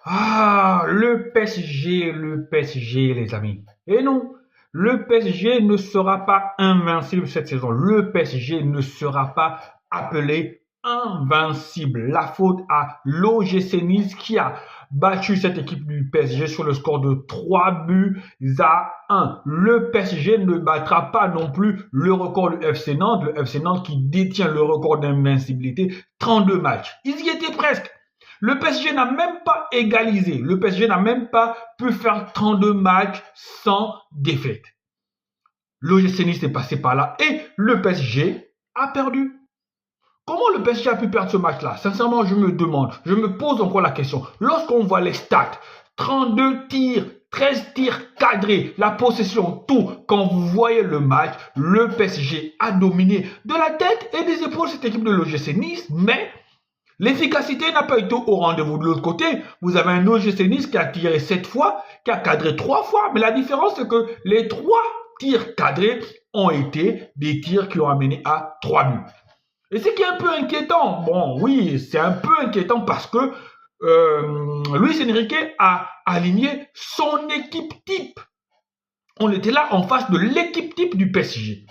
Ah, le PSG, les amis. Et non, le PSG ne sera pas invincible cette saison. Le PSG ne sera pas appelé invincible. La faute à l'OGC Nice qui a battu cette équipe du PSG sur le score de 3 buts à 1. Le PSG ne battra pas non plus le record du FC Nantes, le FC Nantes qui détient le record d'invincibilité, 32 matchs. Ils y étaient presque. Le PSG n'a même pas égalisé. Le PSG n'a même pas pu faire 32 matchs sans défaite. L'OGC Nice est passé par là et le PSG a perdu. Comment le PSG a pu perdre ce match-là? Sincèrement, je me demande, je me pose encore la question. Lorsqu'on voit les stats, 32 tirs, 13 tirs cadrés, la possession, tout, quand vous voyez le match, le PSG a dominé de la tête et des épaules cette équipe de l'OGC Nice, mais l'efficacité n'a pas été au rendez-vous. De l'autre côté, vous avez un OGC Nice qui a tiré 7 fois, qui a cadré 3 fois, mais la différence c'est que les 3 tirs cadrés ont été des tirs qui ont amené à 3 buts. Et ce qui est un peu inquiétant, bon oui, c'est un peu inquiétant parce que Luis Enrique a aligné son équipe type. On était là en face de l'équipe type du PSG.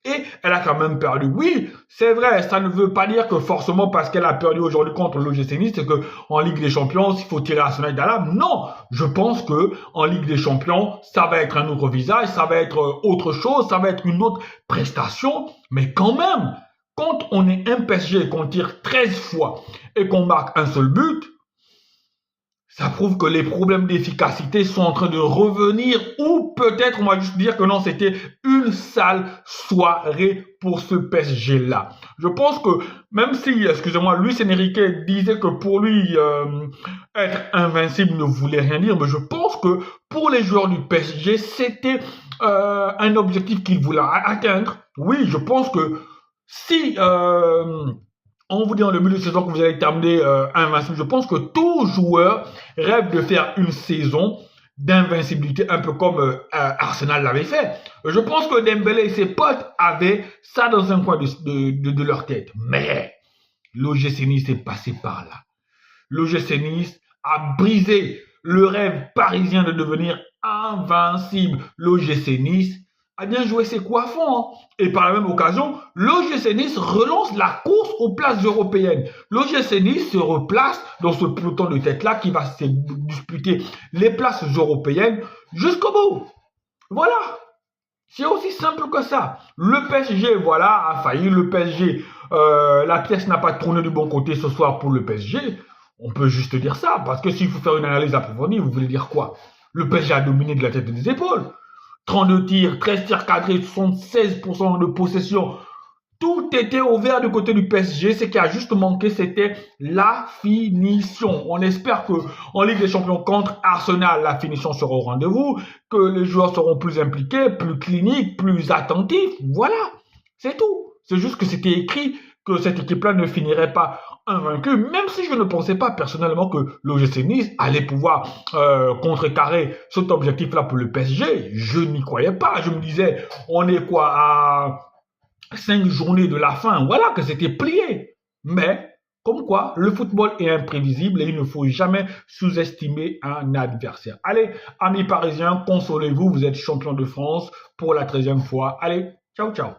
Et elle a quand même perdu. Oui, c'est vrai, ça ne veut pas dire que forcément parce qu'elle a perdu aujourd'hui contre l'OGC Nice, c'est qu'en Ligue des Champions, il faut tirer la sonnette d'alarme. Non, je pense que en Ligue des Champions, ça va être un autre visage, ça va être autre chose, ça va être une autre prestation. Mais quand même, quand on est un PSG et qu'on tire 13 fois et qu'on marque un seul but, ça prouve que les problèmes d'efficacité sont en train de revenir ou peut-être on va juste dire que non, c'était une sale soirée pour ce PSG-là. Je pense que même si, excusez-moi, Luis Enrique disait que pour lui, être invincible ne voulait rien dire, mais je pense que pour les joueurs du PSG, c'était un objectif qu'ils voulaient atteindre. Oui, je pense que si on vous dit en début de saison que vous allez terminer invincible, je pense que tout joueur rêve de faire une saison d'invincibilité, un peu comme Arsenal l'avait fait. Je pense que Dembélé et ses potes avaient ça dans un coin de leur tête. Mais l'OGC Nice est passé par là. L'OGC Nice a brisé le rêve parisien de devenir invincible. L'OGC Nice a bien joué ses coups à fond. Hein. Et par la même occasion, l'OGC Nice relance la course aux places européennes. L'OGC Nice se replace dans ce peloton de tête-là qui va se disputer les places européennes jusqu'au bout. Voilà. C'est aussi simple que ça. Le PSG, voilà, a failli. Le PSG, la pièce n'a pas tourné du bon côté ce soir pour le PSG. On peut juste dire ça, parce que s'il faut faire une analyse approfondie, vous voulez dire quoi? Le PSG a dominé de la tête et des épaules. 32 tirs, 13 tirs cadrés, 76% de possession. Tout était ouvert du côté du PSG. Ce qui a juste manqué, c'était la finition. On espère que en Ligue des Champions contre Arsenal, la finition sera au rendez-vous, que les joueurs seront plus impliqués, plus cliniques, plus attentifs. Voilà, c'est tout. C'est juste que c'était écrit que cette équipe-là ne finirait pas invaincue, même si je ne pensais pas personnellement que l'OGC Nice allait pouvoir contrecarrer cet objectif-là pour le PSG. Je n'y croyais pas. Je me disais, on est quoi à 5 journées de la fin, voilà que c'était plié. Mais, comme quoi, le football est imprévisible et il ne faut jamais sous-estimer un adversaire. Allez, amis parisiens, consolez-vous, vous êtes champion de France pour la 13e fois. Allez, ciao, ciao.